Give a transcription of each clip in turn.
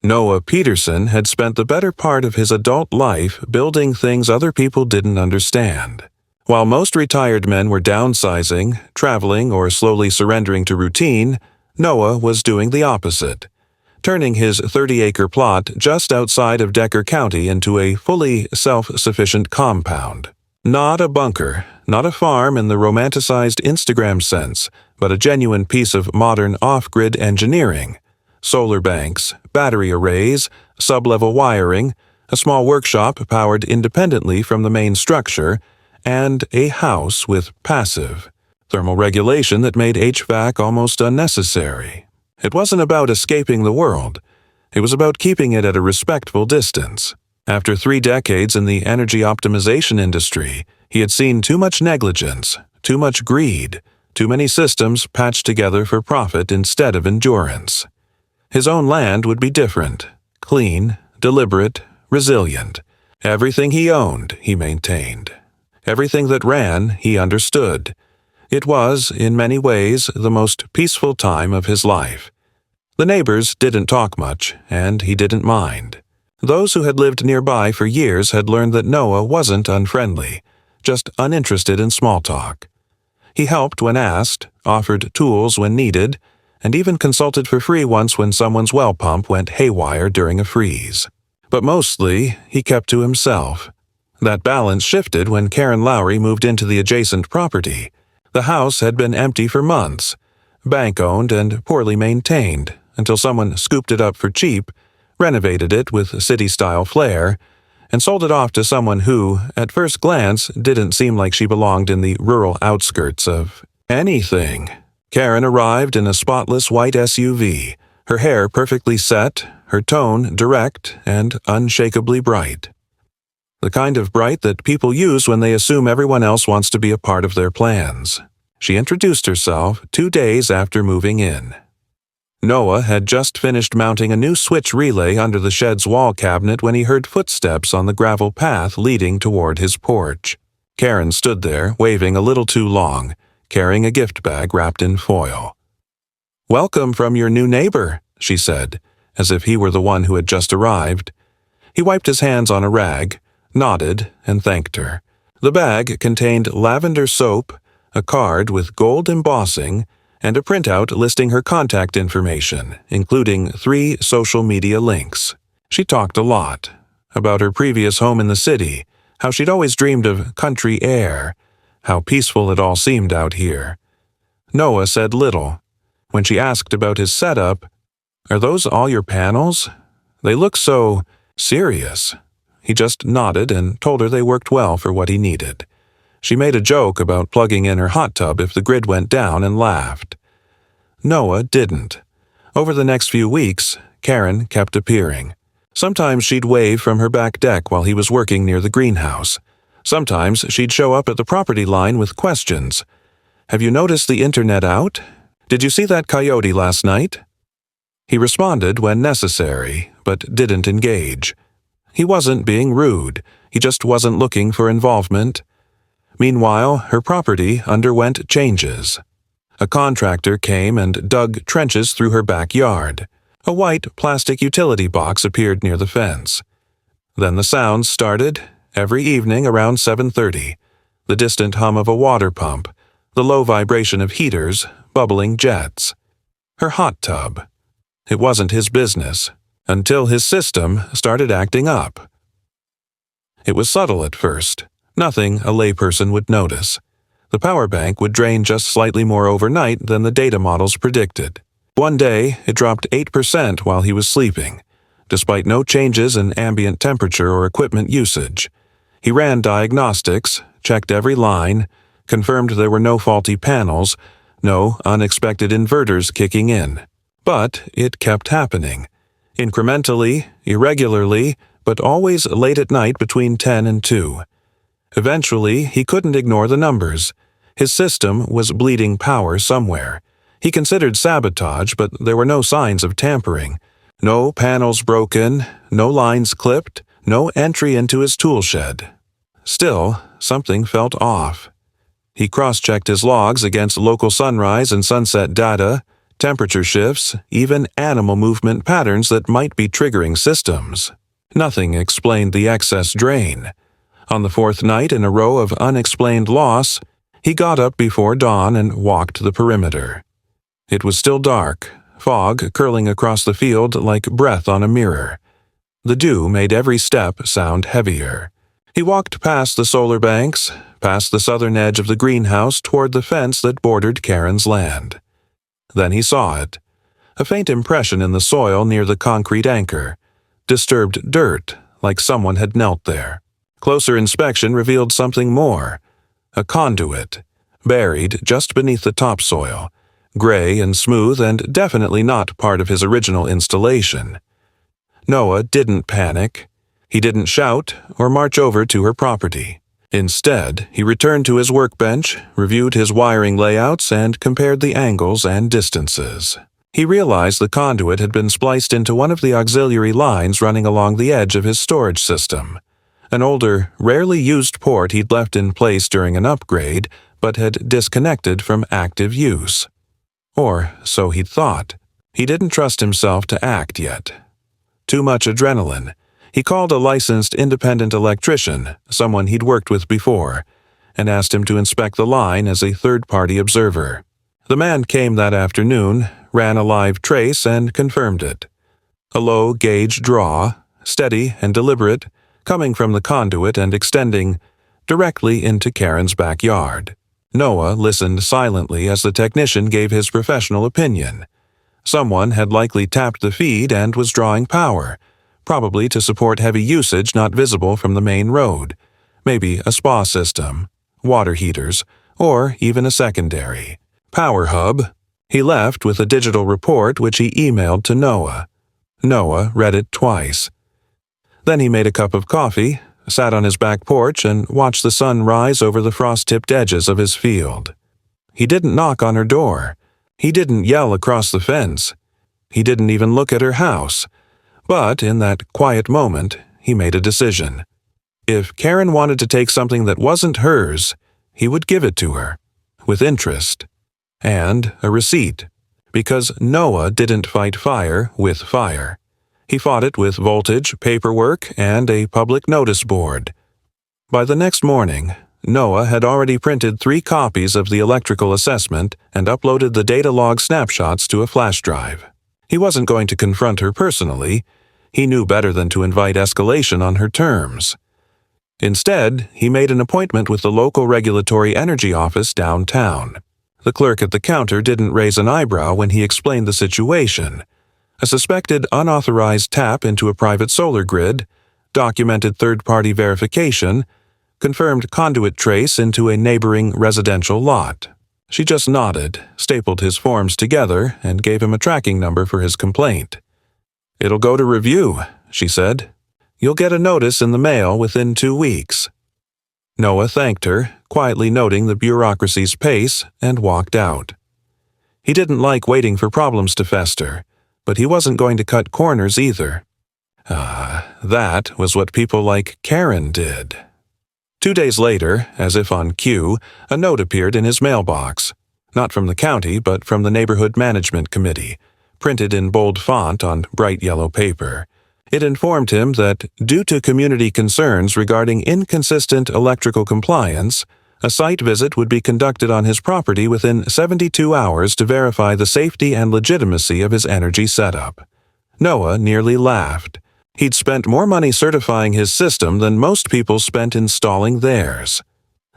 Noah Peterson had spent the better part of his adult life building things other people didn't understand. While most retired men were downsizing, traveling, or slowly surrendering to routine, Noah was doing the opposite, turning his 30-acre plot just outside of Decker County into a fully self-sufficient compound. Not a bunker, not a farm in the romanticized Instagram sense, but a genuine piece of modern off-grid engineering. Solar banks, battery arrays, sub-level wiring, a small workshop powered independently from the main structure, and a house with passive thermal regulation that made HVAC almost unnecessary. It wasn't about escaping the world. It was about keeping it at a respectful distance. After 3 decades in the energy optimization industry, he had seen too much negligence, too much greed, too many systems patched together for profit instead of endurance. His own land would be different, clean, deliberate, resilient. Everything he owned, he maintained. Everything that ran, he understood. It was, in many ways, the most peaceful time of his life. The neighbors didn't talk much, and he didn't mind. Those who had lived nearby for years had learned that Noah wasn't unfriendly, just uninterested in small talk. He helped when asked, offered tools when needed, and even consulted for free once when someone's well pump went haywire during a freeze. But mostly, he kept to himself. That balance shifted when Karen Lowry moved into the adjacent property. The house had been empty for months, bank-owned and poorly maintained, until someone scooped it up for cheap, renovated it with city-style flair, and sold it off to someone who, at first glance, didn't seem like she belonged in the rural outskirts of anything. Karen arrived in a spotless white SUV, her hair perfectly set, her tone direct and unshakably bright. The kind of bright that people use when they assume everyone else wants to be a part of their plans. She introduced herself 2 days after moving in. Noah had just finished mounting a new switch relay under the shed's wall cabinet when he heard footsteps on the gravel path leading toward his porch. Karen stood there, waving a little too long, carrying a gift bag wrapped in foil. "Welcome from your new neighbor," she said, as if he were the one who had just arrived. He wiped his hands on a rag, nodded, and thanked her. The bag contained lavender soap, a card with gold embossing, and a printout listing her contact information, including 3 social media links. She talked a lot about her previous home in the city, how she'd always dreamed of country air, how peaceful it all seemed out here. Noah said little. When she asked about his setup, "Are those all your panels? They look so serious." He just nodded and told her they worked well for what he needed. She made a joke about plugging in her hot tub if the grid went down and laughed. Noah didn't. Over the next few weeks, Karen kept appearing. Sometimes she'd wave from her back deck while he was working near the greenhouse. Sometimes she'd show up at the property line with questions. "Have you noticed the internet out? Did you see that coyote last night?" He responded when necessary, but didn't engage. He wasn't being rude. He just wasn't looking for involvement. Meanwhile, her property underwent changes. A contractor came and dug trenches through her backyard. A white plastic utility box appeared near the fence. Then the sounds started, every evening around 7:30. The distant hum of a water pump, the low vibration of heaters, bubbling jets. Her hot tub. It wasn't his business, until his system started acting up. It was subtle at first, nothing a layperson would notice. The power bank would drain just slightly more overnight than the data models predicted. One day, it dropped 8% while he was sleeping, despite no changes in ambient temperature or equipment usage. He ran diagnostics, checked every line, confirmed there were no faulty panels, no unexpected inverters kicking in. But it kept happening. Incrementally, irregularly, but always late at night between 10 and 2. Eventually, he couldn't ignore the numbers. His system was bleeding power somewhere. He considered sabotage, but there were no signs of tampering. No panels broken, no lines clipped, no entry into his tool shed. Still, something felt off. He cross-checked his logs against local sunrise and sunset data, temperature shifts, even animal movement patterns that might be triggering systems. Nothing explained the excess drain. On the fourth night in a row of unexplained loss, he got up before dawn and walked the perimeter. It was still dark, fog curling across the field like breath on a mirror. The dew made every step sound heavier. He walked past the solar banks, past the southern edge of the greenhouse toward the fence that bordered Karen's land. Then he saw it. A faint impression in the soil near the concrete anchor. Disturbed dirt, like someone had knelt there. Closer inspection revealed something more. A conduit, buried just beneath the topsoil, gray and smooth and definitely not part of his original installation. Noah didn't panic. He didn't shout or march over to her property. Instead, he returned to his workbench, reviewed his wiring layouts, and compared the angles and distances. He realized the conduit had been spliced into one of the auxiliary lines running along the edge of his storage system. An older, rarely used port he'd left in place during an upgrade, but had disconnected from active use. Or so he'd thought. He didn't trust himself to act yet. Too much adrenaline. He called a licensed independent electrician, someone he'd worked with before, and asked him to inspect the line as a third-party observer. The man came that afternoon, ran a live trace, and confirmed it. A low-gauge draw, steady and deliberate, coming from the conduit and extending directly into Karen's backyard. Noah listened silently as the technician gave his professional opinion. Someone had likely tapped the feed and was drawing power, probably to support heavy usage not visible from the main road, maybe a spa system, water heaters, or even a secondary power hub. He left with a digital report which he emailed to Noah. Noah read it twice. Then he made a cup of coffee, sat on his back porch, and watched the sun rise over the frost-tipped edges of his field. He didn't knock on her door. He didn't yell across the fence. He didn't even look at her house. But in that quiet moment, he made a decision. If Karen wanted to take something that wasn't hers, he would give it to her, with interest. And a receipt. Because Noah didn't fight fire with fire. He fought it with voltage, paperwork, and a public notice board. By the next morning, Noah had already printed 3 copies of the electrical assessment and uploaded the data log snapshots to a flash drive. He wasn't going to confront her personally. He knew better than to invite escalation on her terms. Instead, he made an appointment with the local regulatory energy office downtown. The clerk at the counter didn't raise an eyebrow when he explained the situation. A suspected unauthorized tap into a private solar grid, documented third-party verification, confirmed conduit trace into a neighboring residential lot. She just nodded, stapled his forms together, and gave him a tracking number for his complaint. "It'll go to review," she said. "You'll get a notice in the mail within 2 weeks." Noah thanked her, quietly noting the bureaucracy's pace, and walked out. He didn't like waiting for problems to fester, but he wasn't going to cut corners either. That was what people like Karen did. 2 days later, as if on cue, a note appeared in his mailbox. Not from the county, but from the Neighborhood Management Committee, printed in bold font on bright yellow paper. It informed him that, due to community concerns regarding inconsistent electrical compliance, a site visit would be conducted on his property within 72 hours to verify the safety and legitimacy of his energy setup. Noah nearly laughed. He'd spent more money certifying his system than most people spent installing theirs.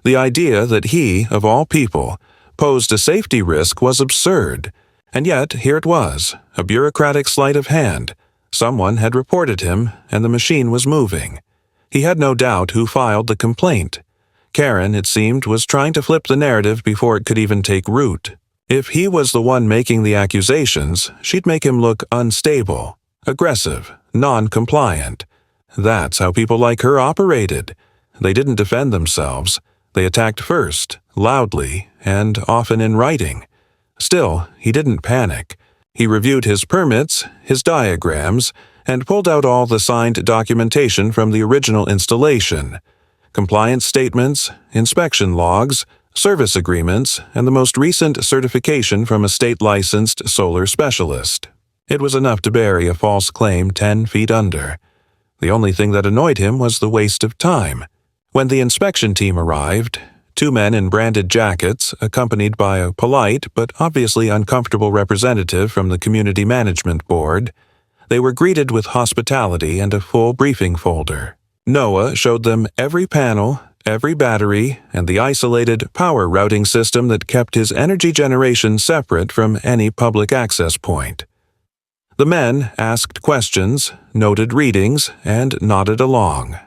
The idea that he, of all people, posed a safety risk was absurd. And yet, here it was, a bureaucratic sleight of hand. Someone had reported him, and the machine was moving. He had no doubt who filed the complaint. Karen, it seemed, was trying to flip the narrative before it could even take root. If he was the one making the accusations, she'd make him look unstable, aggressive, non-compliant. That's how people like her operated. They didn't defend themselves. They attacked first, loudly, and often in writing. Still, he didn't panic. He reviewed his permits, his diagrams, and pulled out all the signed documentation from the original installation. Compliance statements, inspection logs, service agreements, and the most recent certification from a state-licensed solar specialist. It was enough to bury a false claim 10 feet under. The only thing that annoyed him was the waste of time. When the inspection team arrived, two men in branded jackets, accompanied by a polite but obviously uncomfortable representative from the Community Management Board, they were greeted with hospitality and a full briefing folder. Noah showed them every panel, every battery, and the isolated power routing system that kept his energy generation separate from any public access point. The men asked questions, noted readings, and nodded along.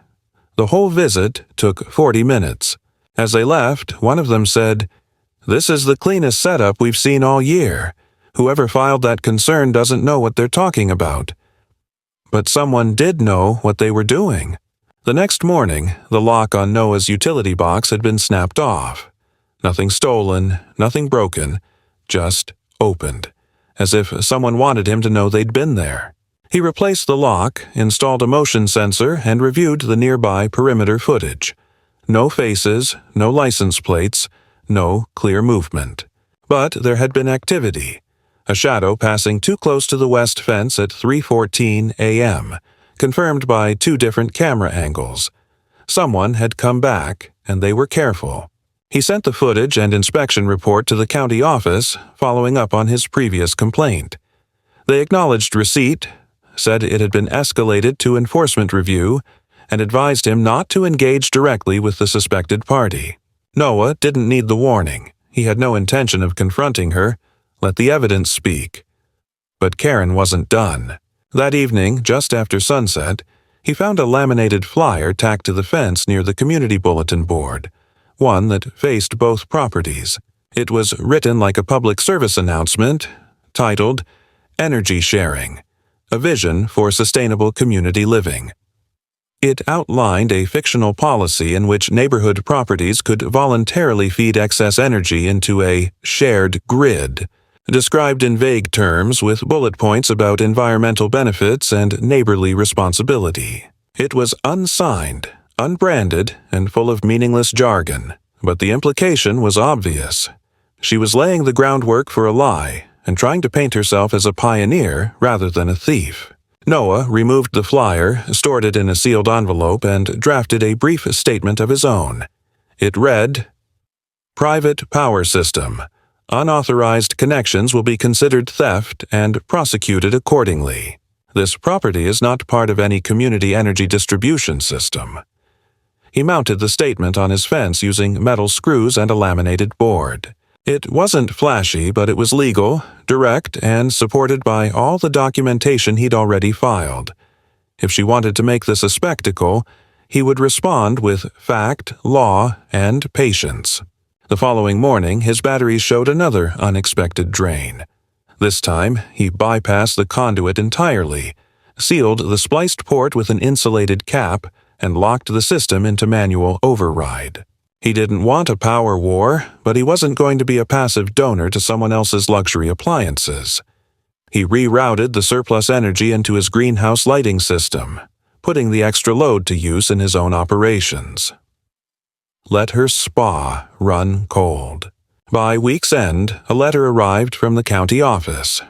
The whole visit took 40 minutes. As they left, one of them said, "This is the cleanest setup we've seen all year. Whoever filed that concern doesn't know what they're talking about." But someone did know what they were doing. The next morning, the lock on Noah's utility box had been snapped off. Nothing stolen, nothing broken, just opened, as if someone wanted him to know they'd been there. He replaced the lock, installed a motion sensor, and reviewed the nearby perimeter footage. No faces, no license plates, no clear movement. But there had been activity. A shadow passing too close to the west fence at 3:14 a.m., confirmed by two different camera angles. Someone had come back, and they were careful. He sent the footage and inspection report to the county office, following up on his previous complaint. They acknowledged receipt, said it had been escalated to enforcement review, and advised him not to engage directly with the suspected party. Noah didn't need the warning. He had no intention of confronting her. Let the evidence speak. But Karen wasn't done. That evening, just after sunset, he found a laminated flyer tacked to the fence near the community bulletin board, one that faced both properties. It was written like a public service announcement, titled, "Energy Sharing, a Vision for Sustainable Community Living." It outlined a fictional policy in which neighborhood properties could voluntarily feed excess energy into a shared grid, described in vague terms with bullet points about environmental benefits and neighborly responsibility. It was unsigned, unbranded, and full of meaningless jargon, but the implication was obvious. She was laying the groundwork for a lie and trying to paint herself as a pioneer rather than a thief. Noah removed the flyer, stored it in a sealed envelope, and drafted a brief statement of his own. It read, "Private power system. Unauthorized connections will be considered theft and prosecuted accordingly. This property is not part of any community energy distribution system." He mounted the statement on his fence using metal screws and a laminated board. It wasn't flashy, but it was legal, direct, and supported by all the documentation he'd already filed. If she wanted to make this a spectacle, he would respond with fact, law, and patience. The following morning, his batteries showed another unexpected drain. This time, he bypassed the conduit entirely, sealed the spliced port with an insulated cap, and locked the system into manual override. He didn't want a power war, but he wasn't going to be a passive donor to someone else's luxury appliances. He rerouted the surplus energy into his greenhouse lighting system, putting the extra load to use in his own operations. Let her spa run cold. By week's end, a letter arrived from the county office.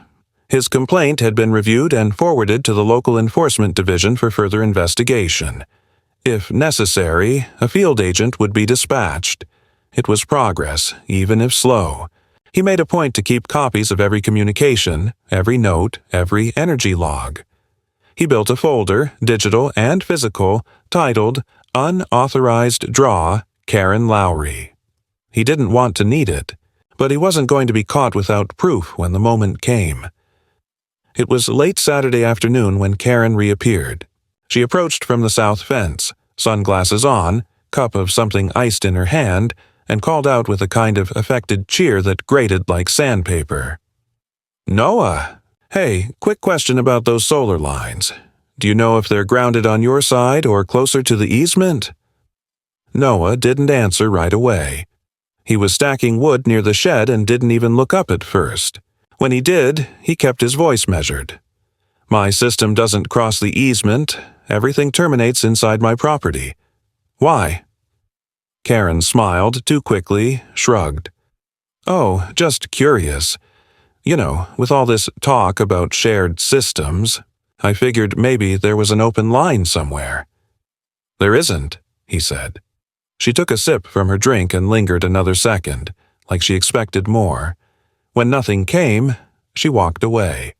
His complaint had been reviewed and forwarded to the local enforcement division for further investigation. If necessary, a field agent would be dispatched. It was progress, even if slow. He made a point to keep copies of every communication, every note, every energy log. He built a folder, digital and physical, titled Unauthorized Draw, Karen Lowry. He didn't want to need it, but he wasn't going to be caught without proof when the moment came. It was late Saturday afternoon when Karen reappeared. She approached from the south fence, sunglasses on, cup of something iced in her hand, and called out with a kind of affected cheer that grated like sandpaper. "Noah! Hey, quick question about those solar lines. Do you know if they're grounded on your side or closer to the easement?" Noah didn't answer right away. He was stacking wood near the shed and didn't even look up at first. When he did, he kept his voice measured. "My system doesn't cross the easement. Everything terminates inside my property. Why?" Karen smiled too quickly, shrugged. "Oh, just curious. You know, with all this talk about shared systems, I figured maybe there was an open line somewhere." "There isn't," he said. She took a sip from her drink and lingered another second, like she expected more. When nothing came, she walked away.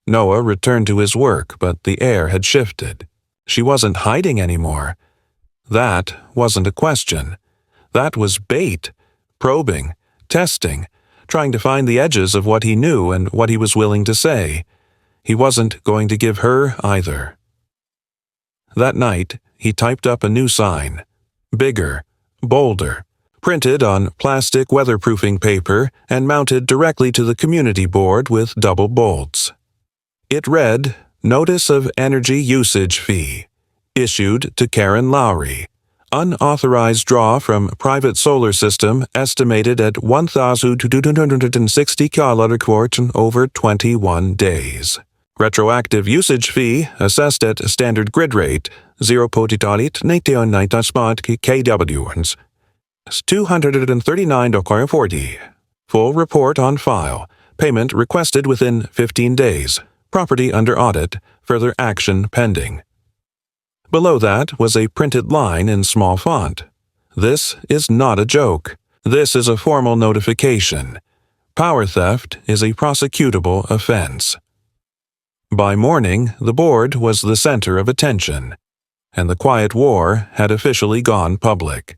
Noah returned to his work, but the air had shifted. She wasn't hiding anymore. That wasn't a question. That was bait, probing, testing, trying to find the edges of what he knew and what he was willing to say. He wasn't going to give her either. That night, he typed up a new sign. Bigger, bolder, printed on plastic weatherproofing paper and mounted directly to the community board with double bolts. It read, "Notice of Energy Usage Fee. Issued to Karen Lowry. Unauthorized draw from private solar system estimated at 1,260 kWh over 21 days. Retroactive usage fee assessed at standard grid rate 0.99 kW. $239.40. Full report on file. Payment requested within 15 days. Property under audit. Further action pending." Below that was a printed line in small font. "This is not a joke. This is a formal notification. Power theft is a prosecutable offense." By morning, the board was the center of attention, and the quiet war had officially gone public.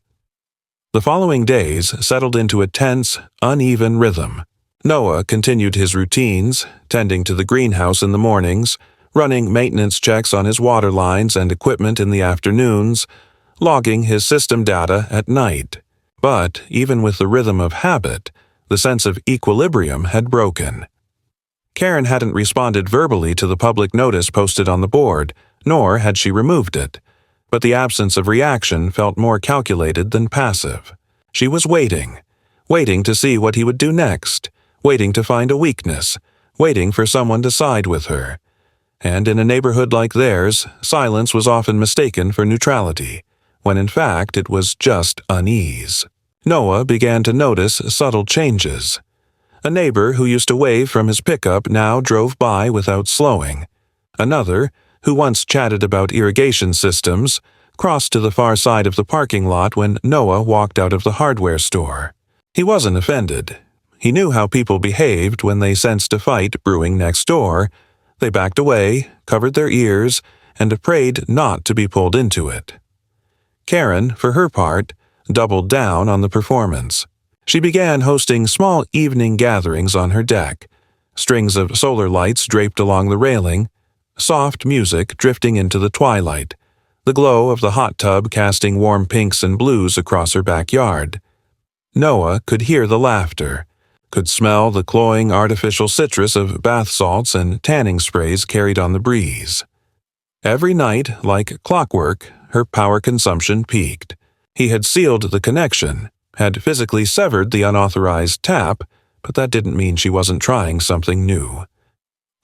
The following days settled into a tense, uneven rhythm. Noah continued his routines, tending to the greenhouse in the mornings, running maintenance checks on his water lines and equipment in the afternoons, logging his system data at night. But even with the rhythm of habit, the sense of equilibrium had broken. Karen hadn't responded verbally to the public notice posted on the board, nor had she removed it. But the absence of reaction felt more calculated than passive. She was waiting to see what he would do next, waiting to find a weakness, waiting for someone to side with her. And in a neighborhood like theirs, silence was often mistaken for neutrality, when in fact it was just unease. Noah began to notice subtle changes. A neighbor who used to wave from his pickup now drove by without slowing. Another, who once chatted about irrigation systems, crossed to the far side of the parking lot when Noah walked out of the hardware store. He wasn't offended. He knew how people behaved when they sensed a fight brewing next door. They backed away, covered their ears, and prayed not to be pulled into it. Karen, for her part, doubled down on the performance. She began hosting small evening gatherings on her deck, strings of solar lights draped along the railing, soft music drifting into the twilight, the glow of the hot tub casting warm pinks and blues across her backyard. Noah could hear the laughter, could smell the cloying artificial citrus of bath salts and tanning sprays carried on the breeze. Every night, like clockwork, her power consumption peaked. He had sealed the connection, had physically severed the unauthorized tap, but that didn't mean she wasn't trying something new.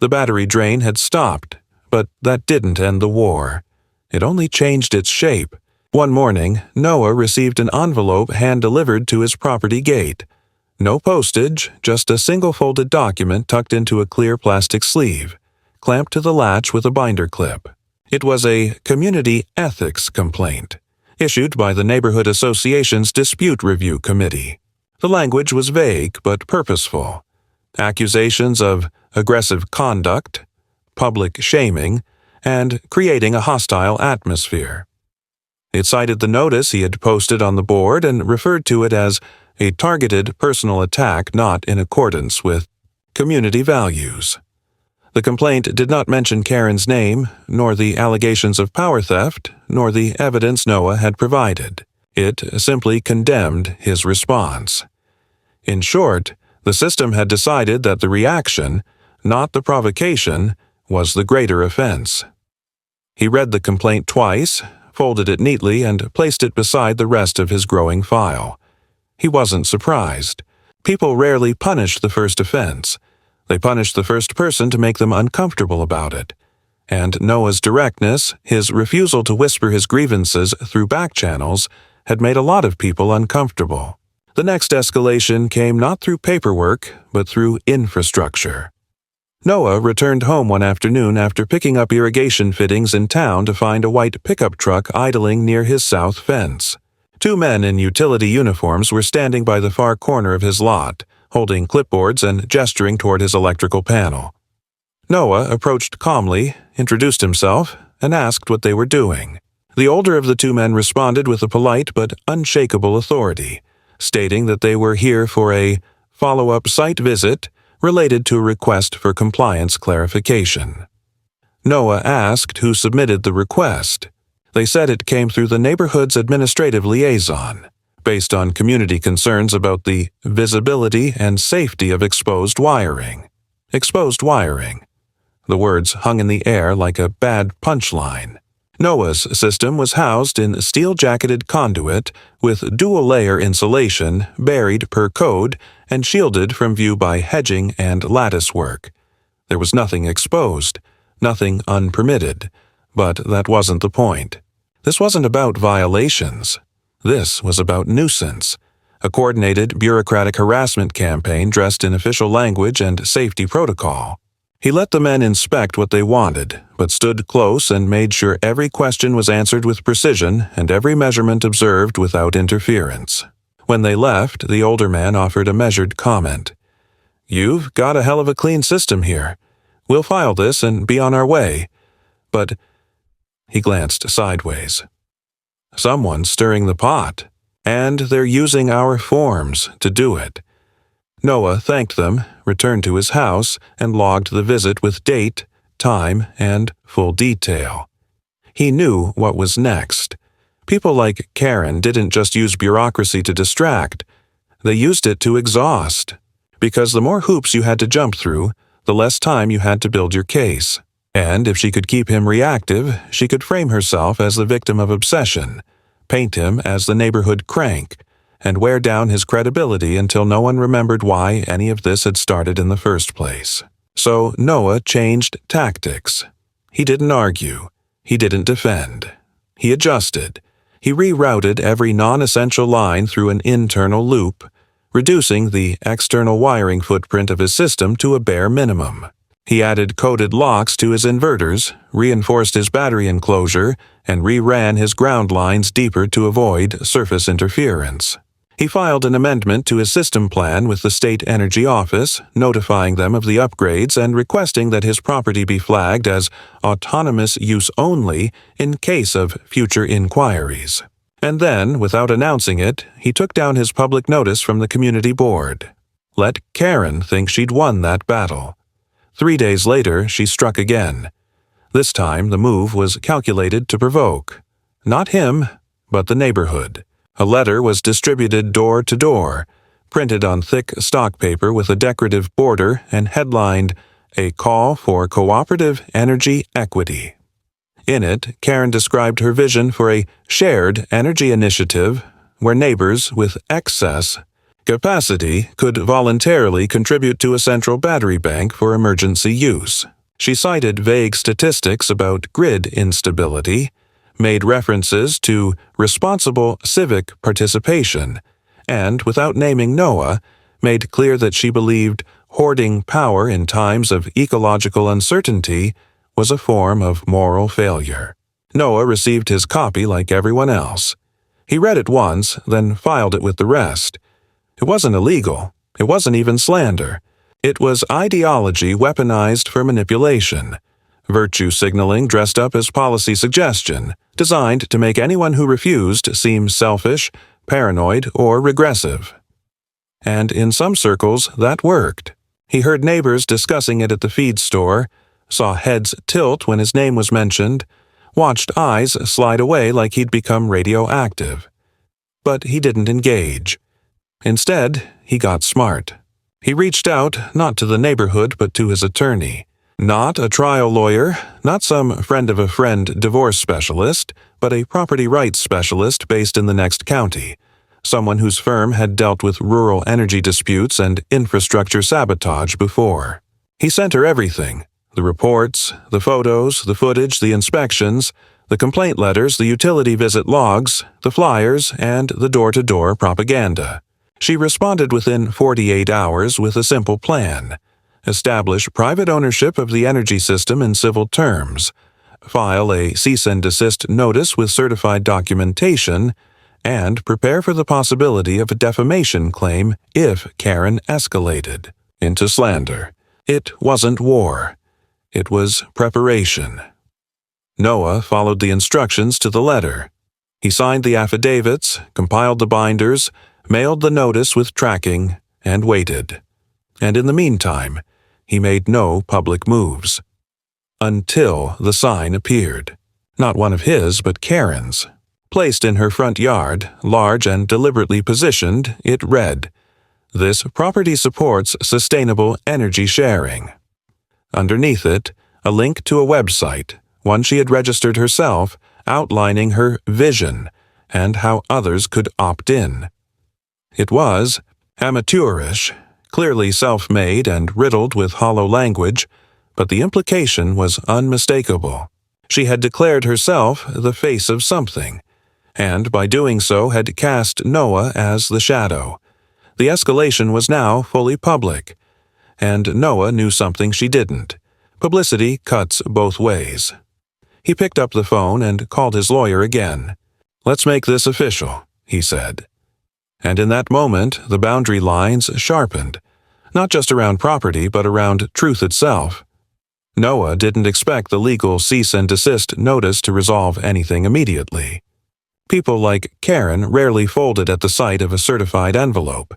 The battery drain had stopped, but that didn't end the war. It only changed its shape. One morning, Noah received an envelope hand-delivered to his property gate. No postage, just a single-folded document tucked into a clear plastic sleeve, clamped to the latch with a binder clip. It was a community ethics complaint, issued by the Neighborhood Association's Dispute Review Committee. The language was vague but purposeful. Accusations of aggressive conduct, public shaming, and creating a hostile atmosphere. It cited the notice he had posted on the board and referred to it as a targeted personal attack not in accordance with community values. The complaint did not mention Karen's name, nor the allegations of power theft, nor the evidence Noah had provided. It simply condemned his response. In short, the system had decided that the reaction, not the provocation, was the greater offense. He read the complaint twice, folded it neatly, and placed it beside the rest of his growing file. He wasn't surprised. People rarely punished the first offense. They punished the first person to make them uncomfortable about it. And Noah's directness, his refusal to whisper his grievances through back channels, had made a lot of people uncomfortable. The next escalation came not through paperwork, but through infrastructure. Noah returned home one afternoon after picking up irrigation fittings in town to find a white pickup truck idling near his south fence. Two men in utility uniforms were standing by the far corner of his lot, holding clipboards and gesturing toward his electrical panel. Noah approached calmly, introduced himself, and asked what they were doing. The older of the two men responded with a polite but unshakable authority, stating that they were here for a follow-up site visit related to a request for compliance clarification. Noah asked who submitted the request. They said it came through the neighborhood's administrative liaison, based on community concerns about the visibility and safety of exposed wiring. Exposed wiring. The words hung in the air like a bad punchline. Noah's system was housed in steel-jacketed conduit with dual-layer insulation buried per code and shielded from view by hedging and lattice work. There was nothing exposed, nothing unpermitted, but that wasn't the point. This wasn't about violations. This was about nuisance, a coordinated bureaucratic harassment campaign dressed in official language and safety protocol. He let the men inspect what they wanted, but stood close and made sure every question was answered with precision and every measurement observed without interference. When they left, the older man offered a measured comment. "You've got a hell of a clean system here. We'll file this and be on our way. But—" he glanced sideways. "Someone's stirring the pot, and they're using our forms to do it." Noah thanked them, returned to his house, and logged the visit with date, time, and full detail. He knew what was next. People like Karen didn't just use bureaucracy to distract. They used it to exhaust. Because the more hoops you had to jump through, the less time you had to build your case. And if she could keep him reactive, she could frame herself as the victim of obsession, paint him as the neighborhood crank, and wear down his credibility until no one remembered why any of this had started in the first place. So Noah changed tactics. He didn't argue. He didn't defend. He adjusted. He rerouted every non-essential line through an internal loop, reducing the external wiring footprint of his system to a bare minimum. He added coded locks to his inverters, reinforced his battery enclosure, and reran his ground lines deeper to avoid surface interference. He filed an amendment to his system plan with the State Energy Office, notifying them of the upgrades and requesting that his property be flagged as autonomous use only in case of future inquiries. And then, without announcing it, he took down his public notice from the community board. Let Karen think she'd won that battle. 3 days later, she struck again. This time, the move was calculated to provoke. Not him, but the neighborhood. A letter was distributed door to door, printed on thick stock paper with a decorative border and headlined, "A Call for Cooperative Energy Equity." In it, Karen described her vision for a shared energy initiative where neighbors with excess capacity could voluntarily contribute to a central battery bank for emergency use. She cited vague statistics about grid instability, made references to responsible civic participation, and, without naming Noah, made clear that she believed hoarding power in times of ecological uncertainty was a form of moral failure. Noah received his copy like everyone else. He read it once, then filed it with the rest. It wasn't illegal. It wasn't even slander. It was ideology weaponized for manipulation. Virtue signaling dressed up as policy suggestion, designed to make anyone who refused seem selfish, paranoid, or regressive. And in some circles, that worked. He heard neighbors discussing it at the feed store, saw heads tilt when his name was mentioned, watched eyes slide away like he'd become radioactive. But he didn't engage. Instead, he got smart. He reached out not to the neighborhood but to his attorney. Not a trial lawyer, not some friend of a friend divorce specialist, but a property rights specialist based in the next county, someone whose firm had dealt with rural energy disputes and infrastructure sabotage before. He sent her everything: the reports, the photos, the footage, the inspections, The complaint letters, the utility visit logs, the flyers, and the door-to-door propaganda. She responded within 48 hours with a simple plan. Establish private ownership of the energy system in civil terms. File a cease and desist notice with certified documentation, and prepare for the possibility of a defamation claim if Karen escalated into slander. It wasn't war. It was preparation. Noah followed the instructions to the letter. He signed the affidavits, compiled the binders, mailed the notice with tracking, and waited. And in the meantime, he made no public moves. Until the sign appeared. Not one of his, but Karen's. Placed in her front yard, large and deliberately positioned, it read, "This property supports sustainable energy sharing." Underneath it, a link to a website, one she had registered herself, outlining her vision and how others could opt in. It was amateurish, clearly self-made and riddled with hollow language, but the implication was unmistakable. She had declared herself the face of something, and by doing so had cast Noah as the shadow. The escalation was now fully public, and Noah knew something she didn't. Publicity cuts both ways. He picked up the phone and called his lawyer again. "Let's make this official," he said. And in that moment, the boundary lines sharpened, not just around property, but around truth itself. Noah didn't expect the legal cease and desist notice to resolve anything immediately. People like Karen rarely folded at the sight of a certified envelope.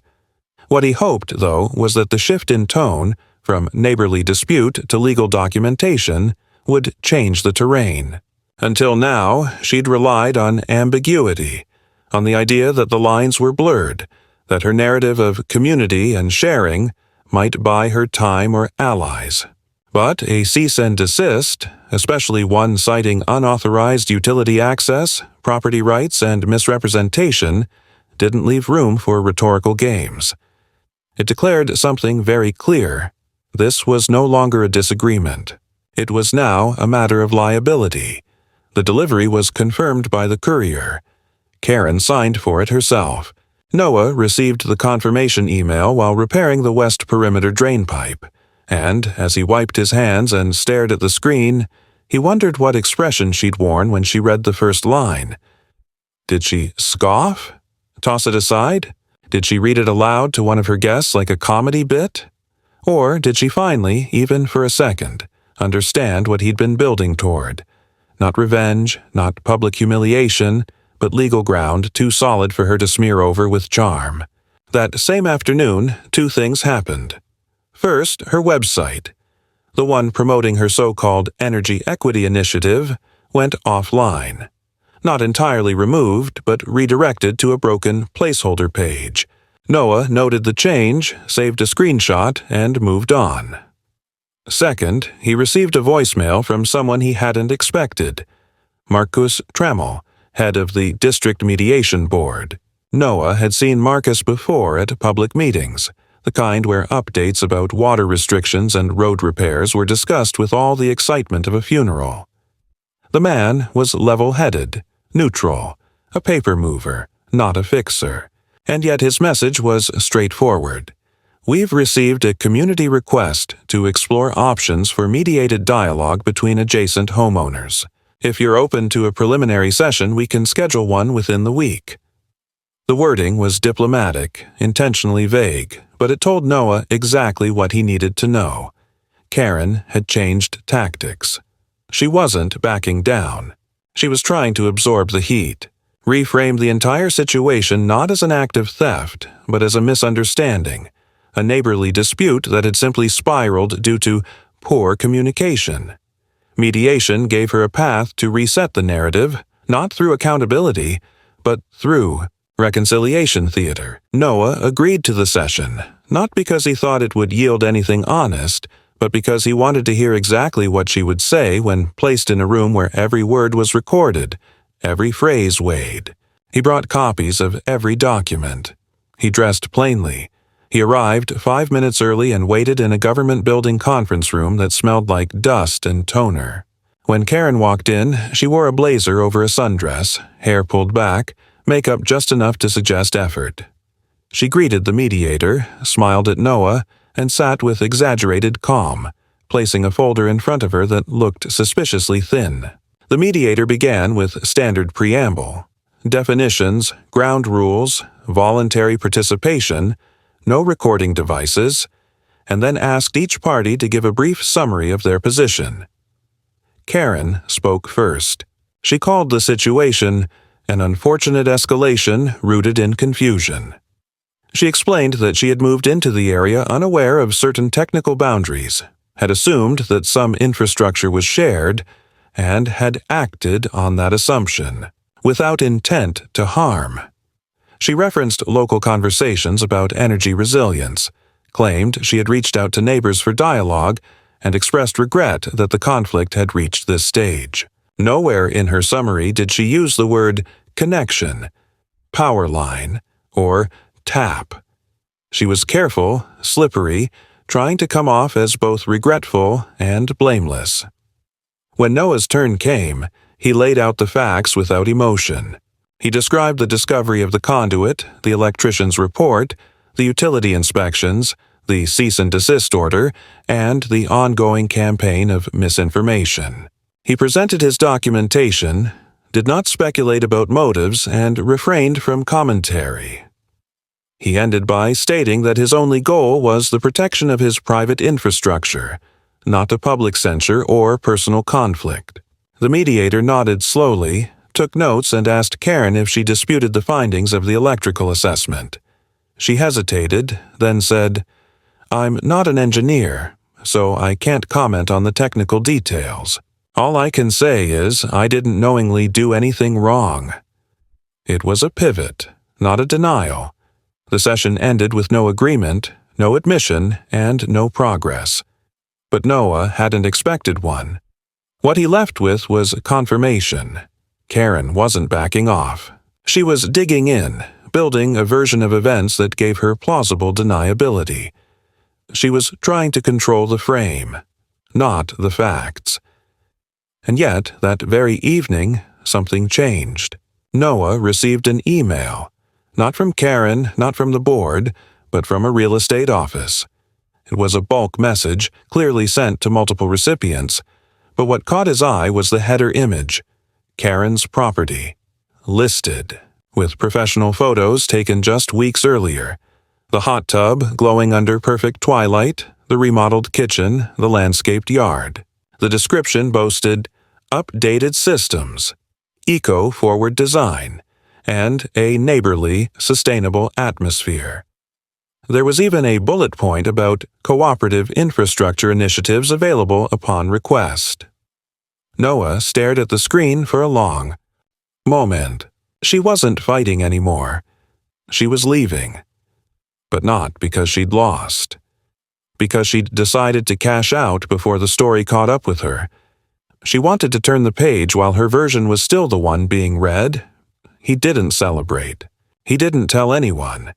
What he hoped, though, was that the shift in tone, from neighborly dispute to legal documentation, would change the terrain. Until now, she'd relied on ambiguity, on the idea that the lines were blurred, that her narrative of community and sharing might buy her time or allies. But a cease and desist, especially one citing unauthorized utility access, property rights, and misrepresentation, didn't leave room for rhetorical games. It declared something very clear. This was no longer a disagreement. It was now a matter of liability. The delivery was confirmed by the courier. Karen signed for it herself. Noah received the confirmation email while repairing the west perimeter drain pipe, and as he wiped his hands and stared at the screen, he wondered what expression she'd worn when she read the first line. Did she scoff? Toss it aside? Did she read it aloud to one of her guests like a comedy bit? Or did she finally, even for a second, understand what he'd been building toward? Not revenge, not public humiliation, but legal ground too solid for her to smear over with charm. That same afternoon, two things happened. First, her website, the one promoting her so-called Energy Equity Initiative, went offline. Not entirely removed, but redirected to a broken placeholder page. Noah noted the change, saved a screenshot, and moved on. Second, he received a voicemail from someone he hadn't expected. Marcus Trammell, head of the District Mediation Board. Noah had seen Marcus before at public meetings, the kind where updates about water restrictions and road repairs were discussed with all the excitement of a funeral. The man was level-headed, neutral, a paper mover, not a fixer, and yet his message was straightforward. We've received a community request to explore options for mediated dialogue between adjacent homeowners. If you're open to a preliminary session, we can schedule one within the week. The wording was diplomatic, intentionally vague, but it told Noah exactly what he needed to know. Karen had changed tactics. She wasn't backing down. She was trying to absorb the heat, reframe the entire situation not as an act of theft, but as a misunderstanding, a neighborly dispute that had simply spiraled due to poor communication. Mediation gave her a path to reset the narrative, not through accountability, but through reconciliation theater. Noah agreed to the session, not because he thought it would yield anything honest, but because he wanted to hear exactly what she would say when placed in a room where every word was recorded, every phrase weighed. He brought copies of every document. He dressed plainly. He arrived 5 minutes early and waited in a government building conference room that smelled like dust and toner. When Karen walked in, she wore a blazer over a sundress, hair pulled back, makeup just enough to suggest effort. She greeted the mediator, smiled at Noah, and sat with exaggerated calm, placing a folder in front of her that looked suspiciously thin. The mediator began with standard preamble: definitions, ground rules, voluntary participation, no recording devices, and then asked each party to give a brief summary of their position. Karen spoke first. She called the situation an unfortunate escalation rooted in confusion. She explained that she had moved into the area unaware of certain technical boundaries, had assumed that some infrastructure was shared, and had acted on that assumption, without intent to harm. She referenced local conversations about energy resilience, claimed she had reached out to neighbors for dialogue, and expressed regret that the conflict had reached this stage. Nowhere in her summary did she use the word connection, power line, or tap. She was careful, slippery, trying to come off as both regretful and blameless. When Noah's turn came, he laid out the facts without emotion. He described the discovery of the conduit, the electrician's report, the utility inspections, the cease and desist order, and the ongoing campaign of misinformation. He presented his documentation, did not speculate about motives, and refrained from commentary. He ended by stating that his only goal was the protection of his private infrastructure, not a public censure or personal conflict. The mediator nodded slowly, took notes, and asked Karen if she disputed the findings of the electrical assessment. She hesitated, then said, "I'm not an engineer, so I can't comment on the technical details. All I can say is I didn't knowingly do anything wrong." It was a pivot, not a denial. The session ended with no agreement, no admission, and no progress. But Noah hadn't expected one. What he left with was confirmation. Karen wasn't backing off. She was digging in, building a version of events that gave her plausible deniability. She was trying to control the frame, not the facts. And yet, that very evening, something changed. Noah received an email, not from Karen, not from the board, but from a real estate office. It was a bulk message, clearly sent to multiple recipients, but what caught his eye was the header image: Karen's property, listed, with professional photos taken just weeks earlier. The hot tub glowing under perfect twilight, the remodeled kitchen, the landscaped yard. The description boasted updated systems, eco-forward design, and a neighborly, sustainable atmosphere. There was even a bullet point about cooperative infrastructure initiatives available upon request. Noah stared at the screen for a long moment. She wasn't fighting anymore. She was leaving. But not because she'd lost. Because she'd decided to cash out before the story caught up with her. She wanted to turn the page while her version was still the one being read. He didn't celebrate. He didn't tell anyone.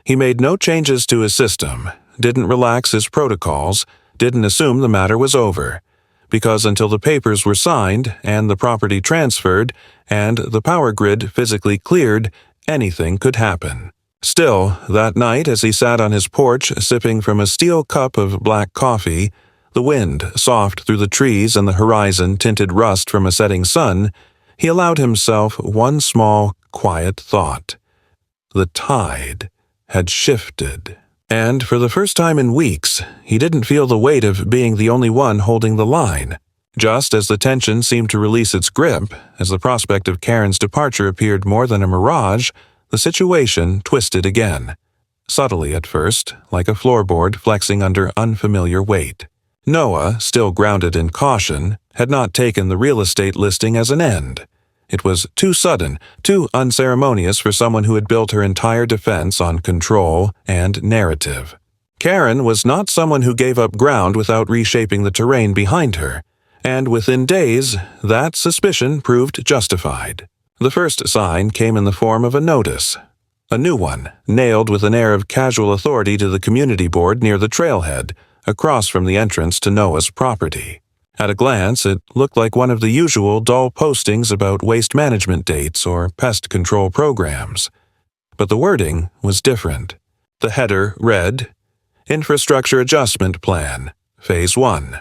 He made no changes to his system, didn't relax his protocols, didn't assume the matter was over. Because until the papers were signed, and the property transferred, and the power grid physically cleared, anything could happen. Still, that night as he sat on his porch sipping from a steel cup of black coffee, the wind soft through the trees and the horizon tinted rust from a setting sun, he allowed himself one small, quiet thought. The tide had shifted. And for the first time in weeks, he didn't feel the weight of being the only one holding the line. Just as the tension seemed to release its grip, as the prospect of Karen's departure appeared more than a mirage, the situation twisted again. Subtly at first, like a floorboard flexing under unfamiliar weight. Noah, still grounded in caution, had not taken the real estate listing as an end. It was too sudden, too unceremonious for someone who had built her entire defense on control and narrative. Karen was not someone who gave up ground without reshaping the terrain behind her, and within days, that suspicion proved justified. The first sign came in the form of a notice. A new one, nailed with an air of casual authority to the community board near the trailhead, across from the entrance to Noah's property. At a glance, it looked like one of the usual dull postings about waste management dates or pest control programs. But the wording was different. The header read, Infrastructure Adjustment Plan, Phase 1.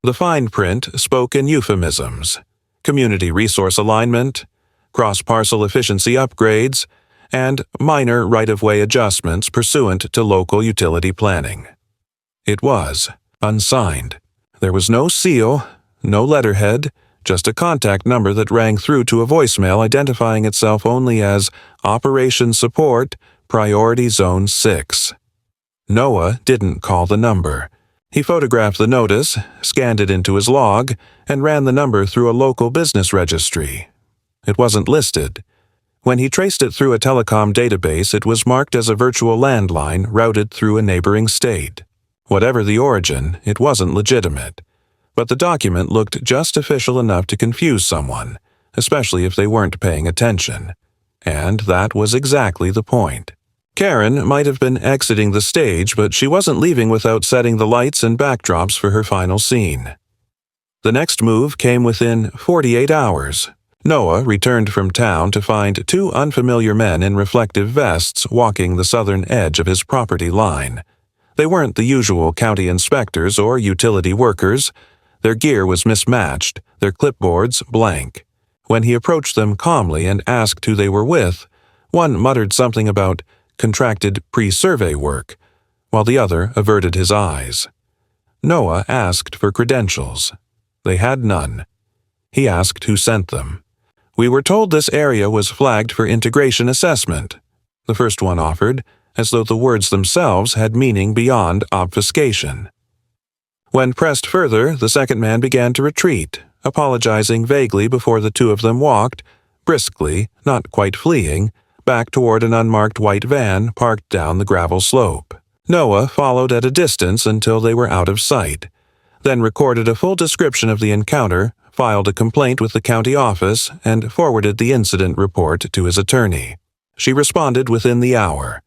The fine print spoke in euphemisms, community resource alignment, cross-parcel efficiency upgrades, and minor right-of-way adjustments pursuant to local utility planning. It was unsigned. There was no seal, no letterhead, just a contact number that rang through to a voicemail identifying itself only as Operation Support, Priority Zone 6. Noah didn't call the number. He photographed the notice, scanned it into his log, and ran the number through a local business registry. It wasn't listed. When he traced it through a telecom database, it was marked as a virtual landline routed through a neighboring state. Whatever the origin, it wasn't legitimate. But the document looked just official enough to confuse someone, especially if they weren't paying attention. And that was exactly the point. Karen might have been exiting the stage, but she wasn't leaving without setting the lights and backdrops for her final scene. The next move came within 48 hours. Noah returned from town to find two unfamiliar men in reflective vests walking the southern edge of his property line. They weren't the usual county inspectors or utility workers. Their gear was mismatched, their clipboards blank. When he approached them calmly and asked who they were with, one muttered something about contracted pre-survey work, while the other averted his eyes. Noah asked for credentials. They had none. He asked who sent them. We were told this area was flagged for integration assessment, the first one offered, as though the words themselves had meaning beyond obfuscation. When pressed further, the second man began to retreat, apologizing vaguely before the two of them walked, briskly, not quite fleeing, back toward an unmarked white van parked down the gravel slope. Noah followed at a distance until they were out of sight, then recorded a full description of the encounter, filed a complaint with the county office, and forwarded the incident report to his attorney. She responded within the hour.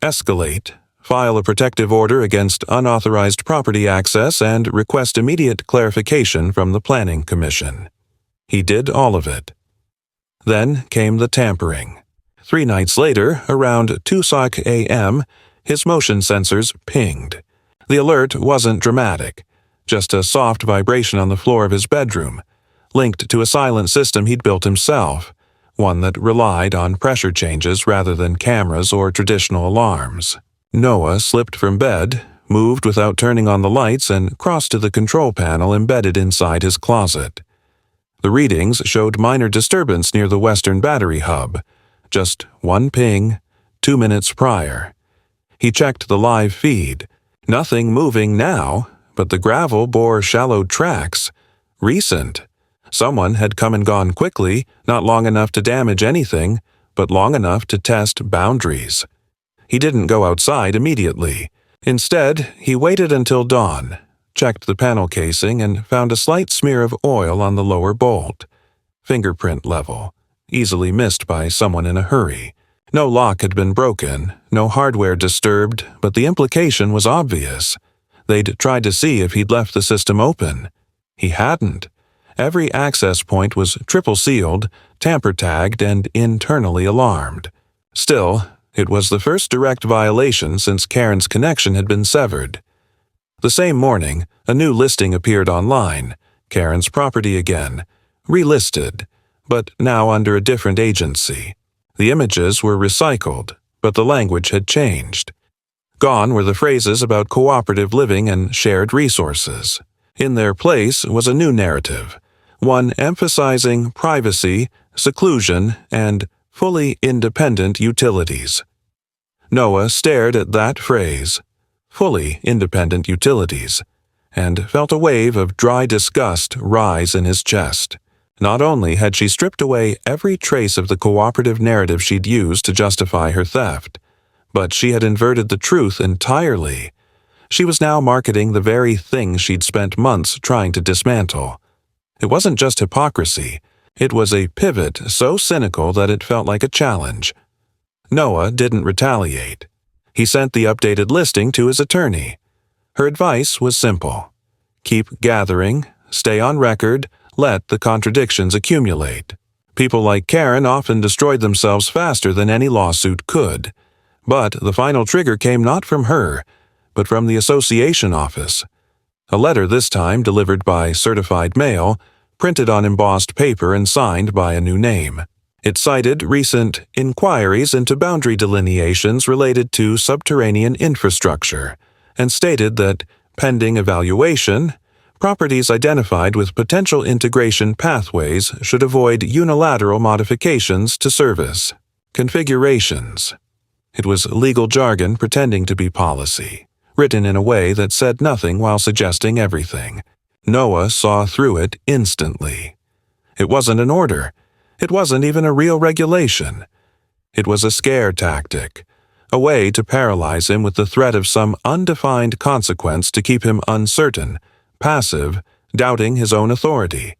Escalate, file a protective order against unauthorized property access, and request immediate clarification from the Planning Commission. He did all of it. Then came the tampering. 3 nights later, around 2:00 a.m., his motion sensors pinged. The alert wasn't dramatic, just a soft vibration on the floor of his bedroom, linked to a silent system he'd built himself, one that relied on pressure changes rather than cameras or traditional alarms. Noah slipped from bed, moved without turning on the lights, and crossed to the control panel embedded inside his closet. The readings showed minor disturbance near the western battery hub, just one ping, 2 minutes prior. He checked the live feed. Nothing moving now, but the gravel bore shallow tracks. Recent. Someone had come and gone quickly, not long enough to damage anything, but long enough to test boundaries. He didn't go outside immediately. Instead, he waited until dawn, checked the panel casing, and found a slight smear of oil on the lower bolt. Fingerprint level, easily missed by someone in a hurry. No lock had been broken, no hardware disturbed, but the implication was obvious. They'd tried to see if he'd left the system open. He hadn't. Every access point was triple sealed, tamper-tagged, and internally alarmed. Still, it was the first direct violation since Karen's connection had been severed. The same morning, a new listing appeared online, Karen's property again, relisted, but now under a different agency. The images were recycled, but the language had changed. Gone were the phrases about cooperative living and shared resources. In their place was a new narrative, one emphasizing privacy, seclusion, and fully independent utilities. Noah stared at that phrase, fully independent utilities, and felt a wave of dry disgust rise in his chest. Not only had she stripped away every trace of the cooperative narrative she'd used to justify her theft, but she had inverted the truth entirely. She was now marketing the very thing she'd spent months trying to dismantle. It wasn't just hypocrisy. It was a pivot so cynical that it felt like a challenge. Noah didn't retaliate. He sent the updated listing to his attorney. Her advice was simple. Keep gathering, stay on record, let the contradictions accumulate. People like Karen often destroyed themselves faster than any lawsuit could. But the final trigger came not from her, but from the association office. A letter this time delivered by certified mail, printed on embossed paper and signed by a new name. It cited recent inquiries into boundary delineations related to subterranean infrastructure, and stated that, pending evaluation, properties identified with potential integration pathways should avoid unilateral modifications to service configurations. It was legal jargon pretending to be policy, written in a way that said nothing while suggesting everything. Noah saw through it instantly. It wasn't an order. It wasn't even a real regulation. It was a scare tactic, a way to paralyze him with the threat of some undefined consequence to keep him uncertain, passive, doubting his own authority.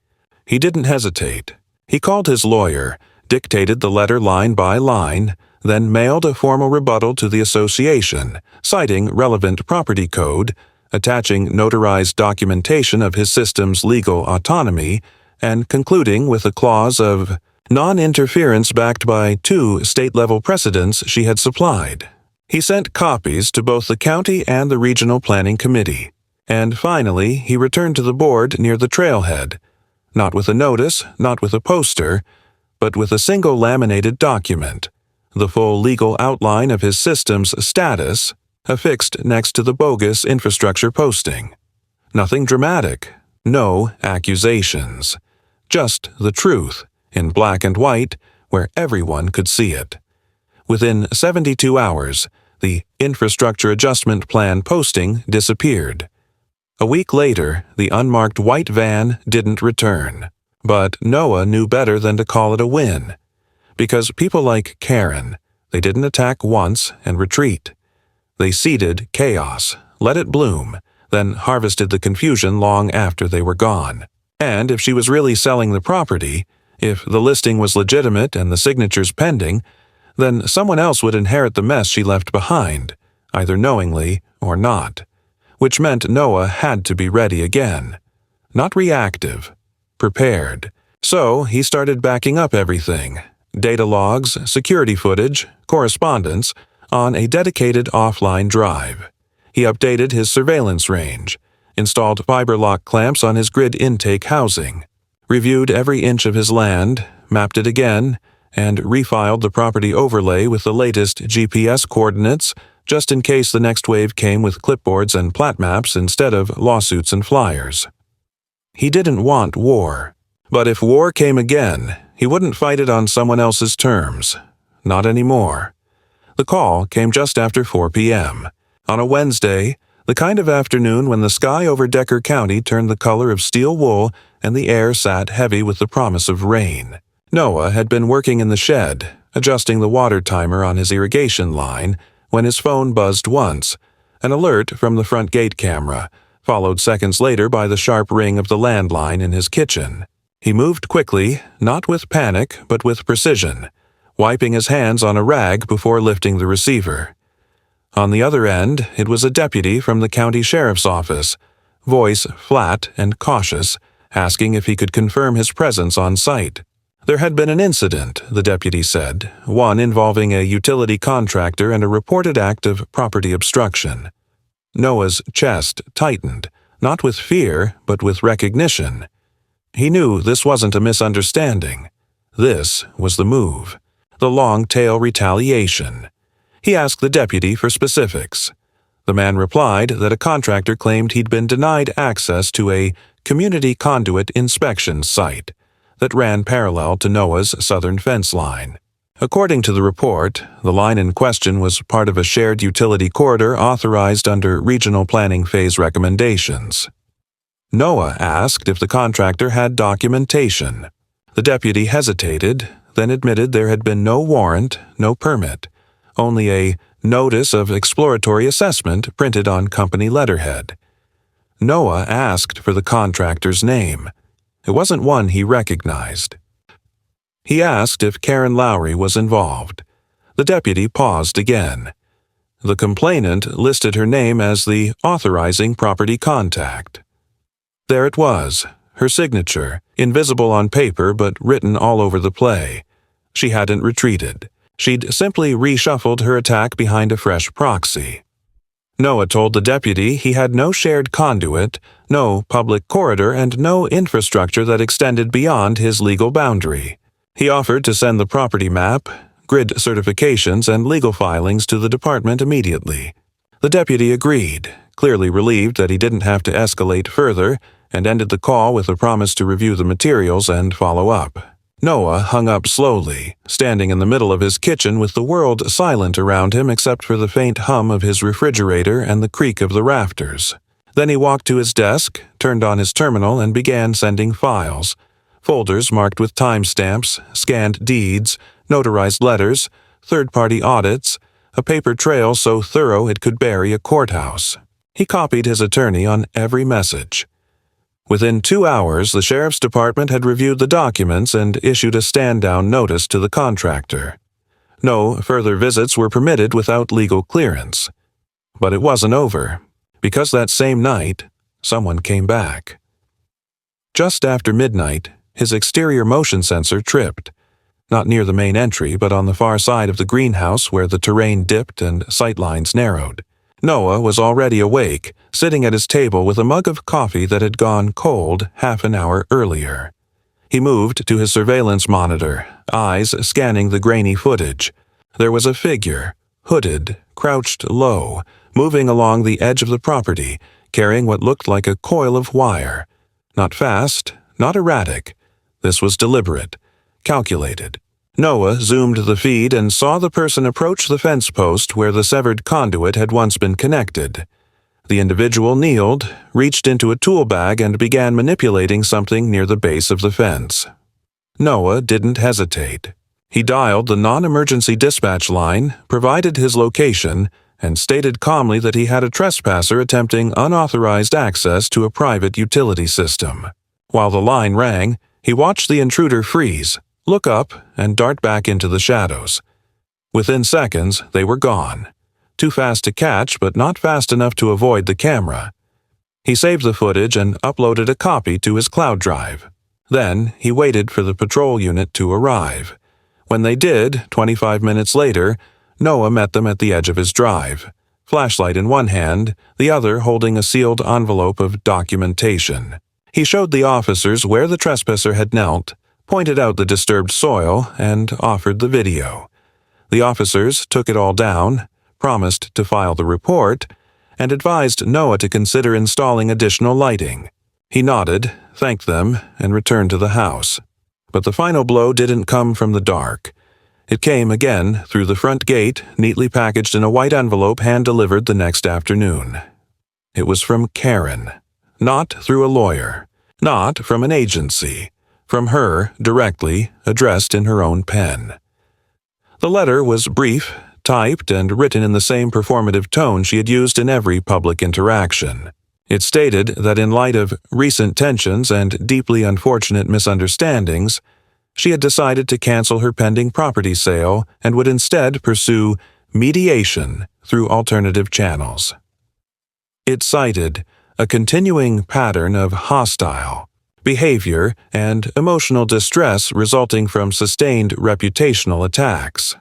He didn't hesitate. He called his lawyer, dictated the letter line by line, then mailed a formal rebuttal to the association, citing relevant property code, attaching notarized documentation of his system's legal autonomy, and concluding with a clause of non-interference backed by 2 state-level precedents she had supplied. He sent copies to both the county and the regional planning committee. And finally, he returned to the board near the trailhead, not with a notice, not with a poster, but with a single laminated document, the full legal outline of his system's status, affixed next to the bogus infrastructure posting. Nothing dramatic, no accusations, just the truth, in black and white, where everyone could see it. Within 72 hours, the infrastructure adjustment plan posting disappeared. A week later, the unmarked white van didn't return. But Noah knew better than to call it a win. Because people like Karen, they didn't attack once and retreat. They seeded chaos, let it bloom, then harvested the confusion long after they were gone. And if she was really selling the property, if the listing was legitimate and the signatures pending, then someone else would inherit the mess she left behind, either knowingly or not. Which meant Noah had to be ready again. Not reactive. Prepared. So he started backing up everything. Data logs, security footage, correspondence, on a dedicated offline drive. He updated his surveillance range, installed fiber lock clamps on his grid intake housing, reviewed every inch of his land, mapped it again, and refiled the property overlay with the latest GPS coordinates just in case the next wave came with clipboards and plat maps instead of lawsuits and flyers. He didn't want war, but if war came again, he wouldn't fight it on someone else's terms. Not anymore. The call came just after 4 p.m. On a Wednesday, the kind of afternoon when the sky over Decker County turned the color of steel wool and the air sat heavy with the promise of rain. Noah had been working in the shed, adjusting the water timer on his irrigation line, when his phone buzzed once, an alert from the front gate camera, followed seconds later by the sharp ring of the landline in his kitchen. He moved quickly, not with panic, but with precision, wiping his hands on a rag before lifting the receiver. On the other end, it was a deputy from the county sheriff's office, voice flat and cautious, asking if he could confirm his presence on site. There had been an incident, the deputy said, one involving a utility contractor and a reported act of property obstruction. Noah's chest tightened, not with fear, but with recognition. He knew this wasn't a misunderstanding. This was the move, the long-tail retaliation. He asked the deputy for specifics. The man replied that a contractor claimed he'd been denied access to a community conduit inspection site that ran parallel to Noah's southern fence line. According to the report, the line in question was part of a shared utility corridor authorized under regional planning phase recommendations. Noah asked if the contractor had documentation. The deputy hesitated, then admitted there had been no warrant, no permit, only a notice of exploratory assessment printed on company letterhead. Noah asked for the contractor's name. It wasn't one he recognized. He asked if Karen Lowry was involved. The deputy paused again. The complainant listed her name as the authorizing property contact. There it was, her signature, invisible on paper but written all over the play. She hadn't retreated. She'd simply reshuffled her attack behind a fresh proxy. Noah told the deputy he had no shared conduit, no public corridor, and no infrastructure that extended beyond his legal boundary. He offered to send the property map, grid certifications, and legal filings to the department immediately. The deputy agreed, clearly relieved that he didn't have to escalate further, and ended the call with a promise to review the materials and follow up. Noah hung up slowly, standing in the middle of his kitchen with the world silent around him except for the faint hum of his refrigerator and the creak of the rafters. Then he walked to his desk, turned on his terminal, and began sending files. Folders marked with timestamps, scanned deeds, notarized letters, third-party audits, a paper trail so thorough it could bury a courthouse. He copied his attorney on every message. Within 2 hours, the sheriff's department had reviewed the documents and issued a stand-down notice to the contractor. No further visits were permitted without legal clearance. But it wasn't over, because that same night, someone came back. Just after midnight, his exterior motion sensor tripped, not near the main entry but on the far side of the greenhouse where the terrain dipped and sightlines narrowed. Noah was already awake, sitting at his table with a mug of coffee that had gone cold half an hour earlier. He moved to his surveillance monitor, eyes scanning the grainy footage. There was a figure, hooded, crouched low, moving along the edge of the property, carrying what looked like a coil of wire. Not fast, not erratic. This was deliberate, calculated. Noah zoomed the feed and saw the person approach the fence post where the severed conduit had once been connected. The individual kneeled, reached into a tool bag, and began manipulating something near the base of the fence. Noah didn't hesitate. He dialed the non-emergency dispatch line, provided his location, and stated calmly that he had a trespasser attempting unauthorized access to a private utility system. While the line rang, he watched the intruder freeze, look up, and dart back into the shadows. Within seconds, they were gone. Too fast to catch, but not fast enough to avoid the camera. He saved the footage and uploaded a copy to his cloud drive. Then, he waited for the patrol unit to arrive. When they did, 25 minutes later, Noah met them at the edge of his drive, flashlight in one hand, the other holding a sealed envelope of documentation. He showed the officers where the trespasser had knelt, pointed out the disturbed soil, and offered the video. The officers took it all down, promised to file the report, and advised Noah to consider installing additional lighting. He nodded, thanked them, and returned to the house. But the final blow didn't come from the dark. It came again through the front gate, neatly packaged in a white envelope hand-delivered the next afternoon. It was from Karen. Not through a lawyer. Not from an agency. From her, directly, addressed in her own pen. The letter was brief, typed, and written in the same performative tone she had used in every public interaction. It stated that in light of recent tensions and deeply unfortunate misunderstandings, she had decided to cancel her pending property sale and would instead pursue mediation through alternative channels. It cited a continuing pattern of hostile behavior and emotional distress resulting from sustained reputational attacks.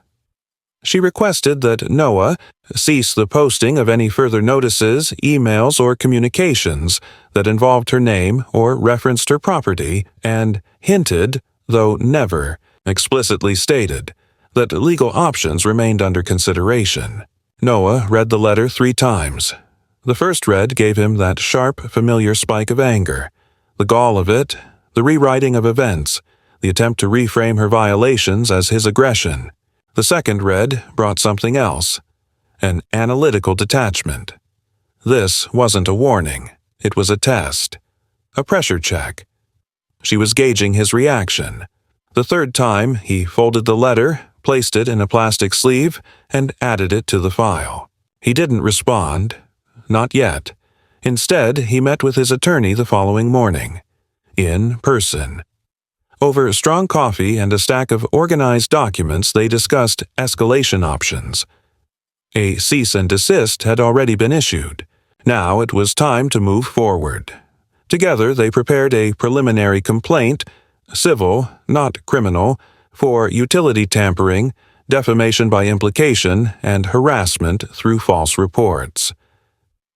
She requested that Noah cease the posting of any further notices, emails, or communications that involved her name or referenced her property, and hinted, though never explicitly stated, that legal options remained under consideration. Noah read the letter 3 times. The first read gave him that sharp, familiar spike of anger. The gall of it, the rewriting of events, the attempt to reframe her violations as his aggression. The second read brought something else, an analytical detachment. This wasn't a warning. It was a test, a pressure check. She was gauging his reaction. The third time, he folded the letter, placed it in a plastic sleeve, and added it to the file. He didn't respond. Not yet. Instead, he met with his attorney the following morning, in person. Over strong coffee and a stack of organized documents, they discussed escalation options. A cease and desist had already been issued. Now it was time to move forward. Together, they prepared a preliminary complaint, civil, not criminal, for utility tampering, defamation by implication, and harassment through false reports.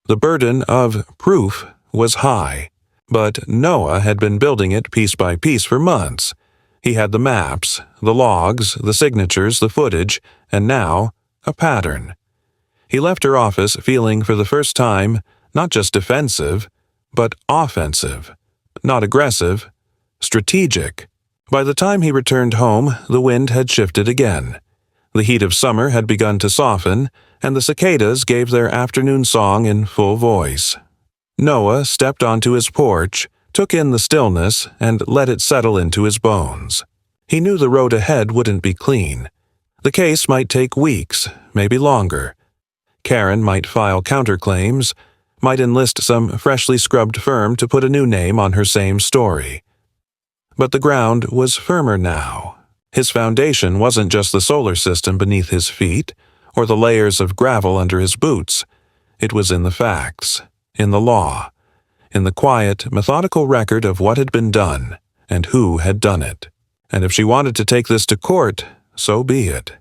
The burden of proof was high, but Noah had been building it piece by piece for months. He had the maps, the logs, the signatures, the footage, and now a pattern. He left her office feeling for the first time not just defensive, but offensive, not aggressive, strategic. By the time he returned home, the wind had shifted again. The heat of summer had begun to soften, and the cicadas gave their afternoon song in full voice. Noah stepped onto his porch, took in the stillness, and let it settle into his bones. He knew the road ahead wouldn't be clean. The case might take weeks, maybe longer. Karen might file counterclaims, might enlist some freshly scrubbed firm to put a new name on her same story. But the ground was firmer now. His foundation wasn't just the solar system beneath his feet, or the layers of gravel under his boots. It was in the facts, in the law, in the quiet, methodical record of what had been done, and who had done it. And if she wanted to take this to court, so be it.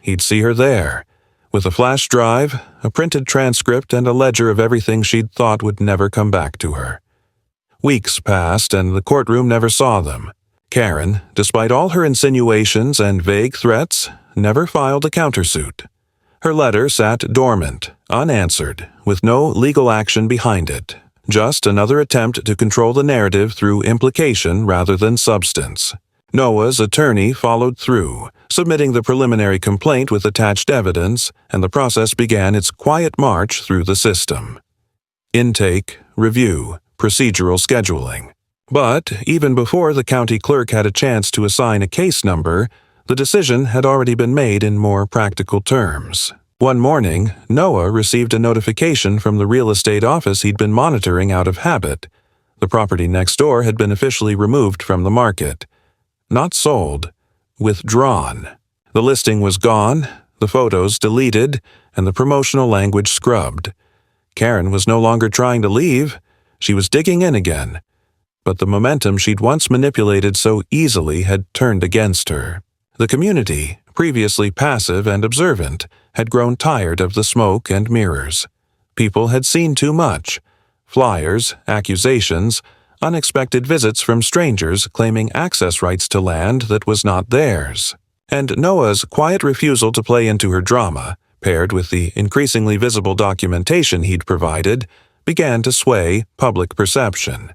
He'd see her there, with a flash drive, a printed transcript, and a ledger of everything she'd thought would never come back to her. Weeks passed, and the courtroom never saw them. Karen, despite all her insinuations and vague threats, never filed a countersuit. Her letter sat dormant, unanswered, with no legal action behind it, just another attempt to control the narrative through implication rather than substance. Noah's attorney followed through, submitting the preliminary complaint with attached evidence, and the process began its quiet march through the system. Intake, review, procedural scheduling. But even before the county clerk had a chance to assign a case number, the decision had already been made in more practical terms. One morning, Noah received a notification from the real estate office he'd been monitoring out of habit. The property next door had been officially removed from the market. Not sold, withdrawn. The listing was gone, the photos deleted, and the promotional language scrubbed. Karen was no longer trying to leave. She was digging in again. But the momentum she'd once manipulated so easily had turned against her. The community, previously passive and observant, had grown tired of the smoke and mirrors. People had seen too much. Flyers, accusations, unexpected visits from strangers claiming access rights to land that was not theirs. And Noah's quiet refusal to play into her drama, paired with the increasingly visible documentation he'd provided, began to sway public perception.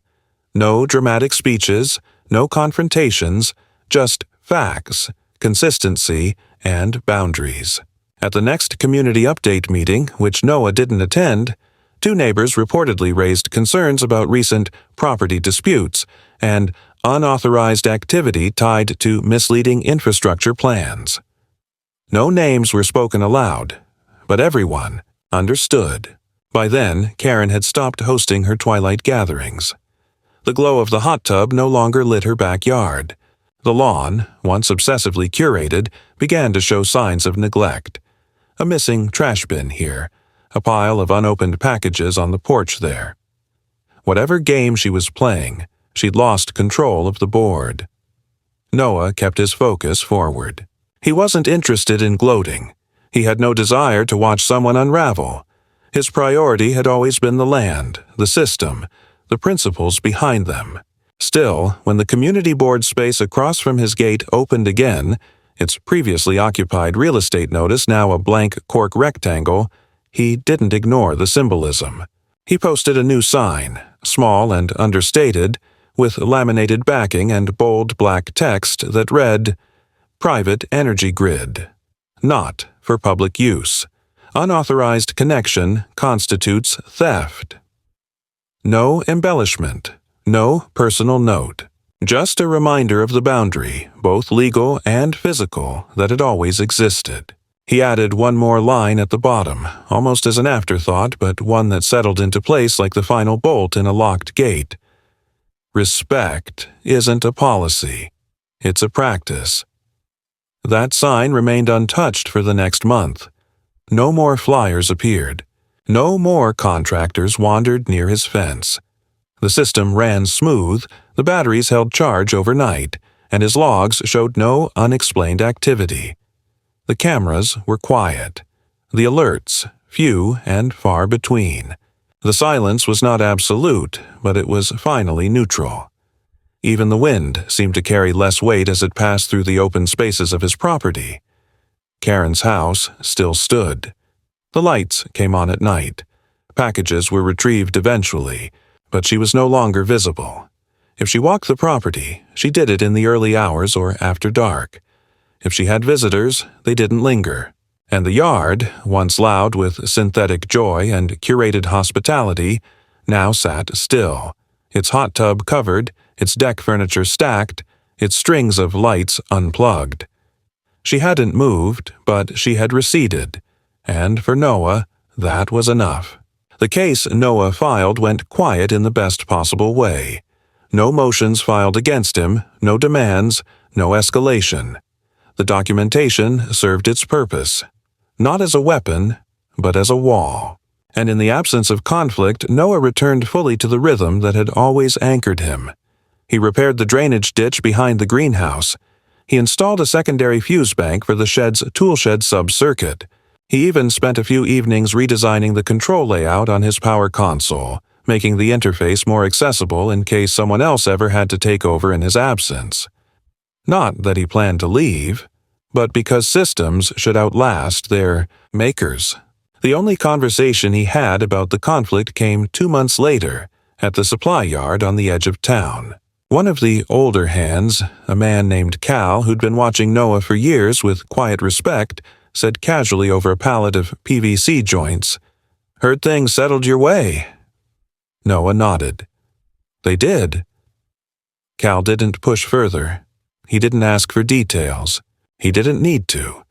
No dramatic speeches, no confrontations, just facts, consistency, and boundaries. At the next community update meeting, which Noah didn't attend, two neighbors reportedly raised concerns about recent property disputes and unauthorized activity tied to misleading infrastructure plans. No names were spoken aloud, but everyone understood. By then, Karen had stopped hosting her twilight gatherings. The glow of the hot tub no longer lit her backyard. The lawn, once obsessively curated, began to show signs of neglect. A missing trash bin here, a pile of unopened packages on the porch there. Whatever game she was playing, she'd lost control of the board. Noah kept his focus forward. He wasn't interested in gloating. He had no desire to watch someone unravel. His priority had always been the land, the system, the principles behind them. Still, when the community board space across from his gate opened again, its previously occupied real estate notice now a blank cork rectangle, he didn't ignore the symbolism. He posted a new sign, small and understated, with laminated backing and bold black text that read, "Private Energy Grid. Not for public use. Unauthorized connection constitutes theft." No embellishment, no personal note. Just a reminder of the boundary, both legal and physical, that had always existed. He added one more line at the bottom, almost as an afterthought, but one that settled into place like the final bolt in a locked gate. Respect isn't a policy. It's a practice. That sign remained untouched for the next month. No more flyers appeared. No more contractors wandered near his fence. The system ran smooth, the batteries held charge overnight, and his logs showed no unexplained activity. The cameras were quiet. The alerts, few and far between. The silence was not absolute, but it was finally neutral. Even the wind seemed to carry less weight as it passed through the open spaces of his property. Karen's house still stood. The lights came on at night. Packages were retrieved eventually, but she was no longer visible. If she walked the property, she did it in the early hours or after dark. If she had visitors, they didn't linger. And the yard, once loud with synthetic joy and curated hospitality, now sat still, its hot tub covered, its deck furniture stacked, its strings of lights unplugged. She hadn't moved, but she had receded, and for Noah, that was enough. The case Noah filed went quiet in the best possible way. No motions filed against him, no demands, no escalation. The documentation served its purpose, not as a weapon, but as a wall. And in the absence of conflict, Noah returned fully to the rhythm that had always anchored him. He repaired the drainage ditch behind the greenhouse. He installed a secondary fuse bank for the shed's toolshed sub-circuit. He even spent a few evenings redesigning the control layout on his power console, making the interface more accessible in case someone else ever had to take over in his absence. Not that he planned to leave, but because systems should outlast their makers. The only conversation he had about the conflict came 2 months later, at the supply yard on the edge of town. One of the older hands, a man named Cal who'd been watching Noah for years with quiet respect, said casually over a pallet of PVC joints, "Heard things settled your way." Noah nodded. They did. Cal didn't push further. He didn't ask for details. He didn't need to.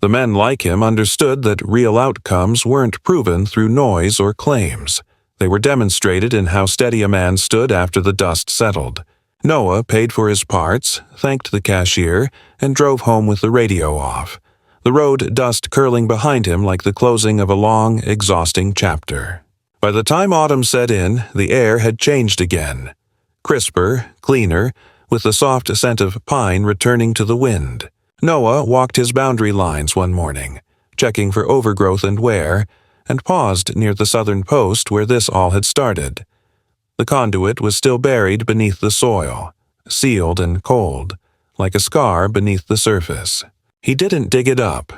The men like him understood that real outcomes weren't proven through noise or claims. They were demonstrated in how steady a man stood after the dust settled. Noah paid for his parts, thanked the cashier, and drove home with the radio off, the road dust curling behind him like the closing of a long, exhausting chapter. By the time autumn set in, the air had changed again. Crisper, cleaner, with the soft scent of pine returning to the wind. Noah walked his boundary lines one morning, checking for overgrowth and wear, and paused near the southern post where this all had started. The conduit was still buried beneath the soil, sealed and cold, like a scar beneath the surface. He didn't dig it up.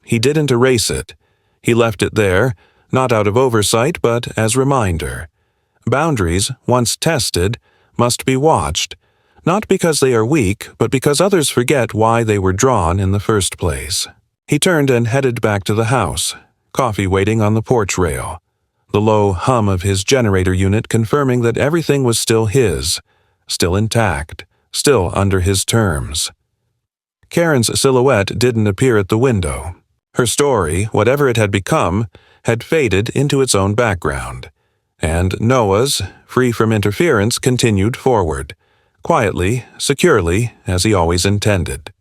He didn't erase it. He left it there, not out of oversight but as reminder. Boundaries, once tested, must be watched, not because they are weak, but because others forget why they were drawn in the first place. He turned and headed back to the house, coffee waiting on the porch rail, the low hum of his generator unit confirming that everything was still his, still intact, still under his terms. Karen's silhouette didn't appear at the window. Her story, whatever it had become, had faded into its own background, and Noah's, free from interference, continued forward, quietly, securely, as he always intended.